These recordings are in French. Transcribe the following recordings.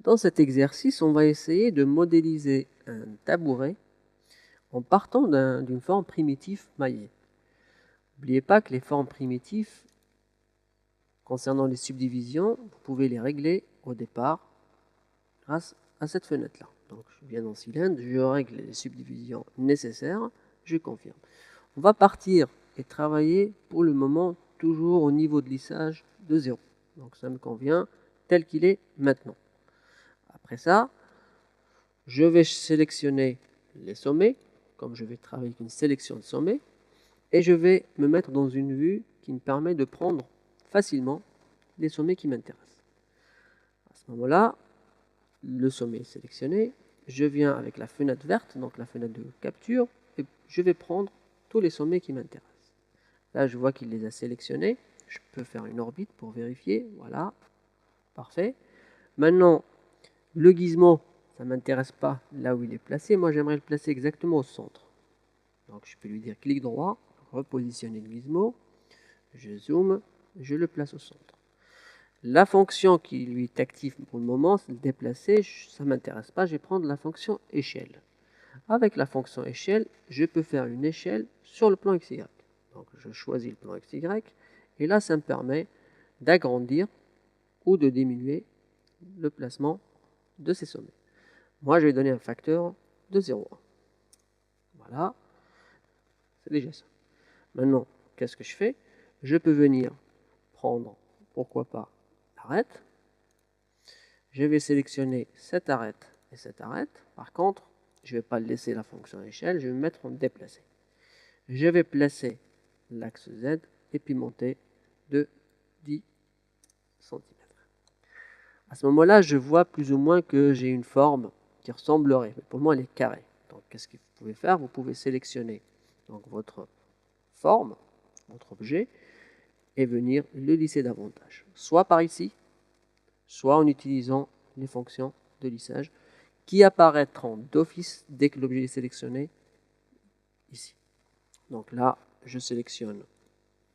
Dans cet exercice, on va essayer de modéliser un tabouret en partant d'une forme primitive maillée. N'oubliez pas que les formes primitives, concernant les subdivisions, vous pouvez les régler au départ grâce à cette fenêtre-là. Donc je viens dans cylindre, je règle les subdivisions nécessaires, je confirme. On va partir et travailler pour le moment toujours au niveau de lissage de 0. Donc ça me convient tel qu'il est maintenant. Après ça, je vais sélectionner les sommets, comme je vais travailler avec une sélection de sommets, et je vais me mettre dans une vue qui me permet de prendre facilement les sommets qui m'intéressent. À ce moment-là, le sommet est sélectionné, je viens avec la fenêtre verte, donc la fenêtre de capture, et je vais prendre tous les sommets qui m'intéressent. Là, je vois qu'il les a sélectionnés, je peux faire une orbite pour vérifier, voilà, parfait. Maintenant, le gizmo, ça ne m'intéresse pas là où il est placé, moi j'aimerais le placer exactement au centre. Donc je peux lui dire clic droit, repositionner le gizmo, je zoome, je le place au centre. La fonction qui lui est active pour le moment, c'est le déplacer, ça ne m'intéresse pas, je vais prendre la fonction échelle. Avec la fonction échelle, je peux faire une échelle sur le plan XY. Donc je choisis le plan XY, et là ça me permet d'agrandir ou de diminuer le placement de ces sommets. Moi je vais donner un facteur de 0,1. Voilà, c'est déjà ça. Maintenant, qu'est-ce que je fais? Je peux venir prendre, pourquoi pas, l'arête. Je vais sélectionner cette arête et cette arête. Par contre, je ne vais pas laisser la fonction échelle, je vais me mettre en déplacé. Je vais placer l'axe Z et puis monter de 10 cm. À ce moment-là, je vois plus ou moins que j'ai une forme qui ressemblerait. Mais pour moi, elle est carrée. Donc, qu'est-ce que vous pouvez faire? Vous pouvez sélectionner donc, votre forme, votre objet, et venir le lisser davantage. Soit par ici, soit en utilisant les fonctions de lissage qui apparaîtront d'office dès que l'objet est sélectionné ici. Donc là, je sélectionne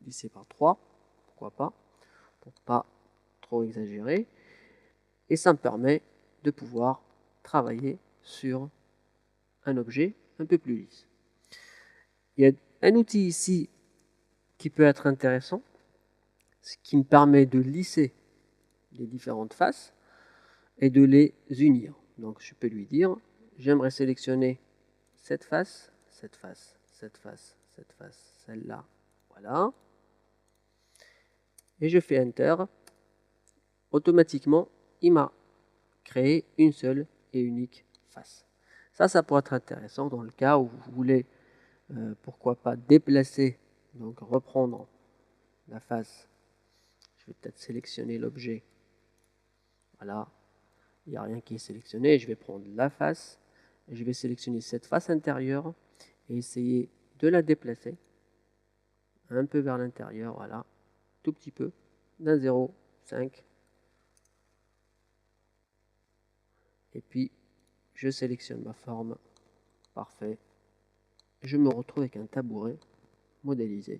lisser par 3, pourquoi pas, pour pas trop exagérer. Et ça me permet de pouvoir travailler sur un objet un peu plus lisse. Il y a un outil ici qui peut être intéressant, ce qui me permet de lisser les différentes faces et de les unir. Donc je peux lui dire, j'aimerais sélectionner cette face, cette face, cette face, cette face, celle-là, voilà. Et je fais Enter. Automatiquement, il m'a créé une seule et unique face. Ça pourrait être intéressant dans le cas où vous voulez, pourquoi pas, déplacer, donc reprendre la face. Je vais peut-être sélectionner l'objet. Voilà, il n'y a rien qui est sélectionné. Je vais prendre la face, et je vais sélectionner cette face intérieure et essayer de la déplacer un peu vers l'intérieur, voilà, tout petit peu, d'un 0,5. Et puis, je sélectionne ma forme, parfait. Je me retrouve avec un tabouret modélisé.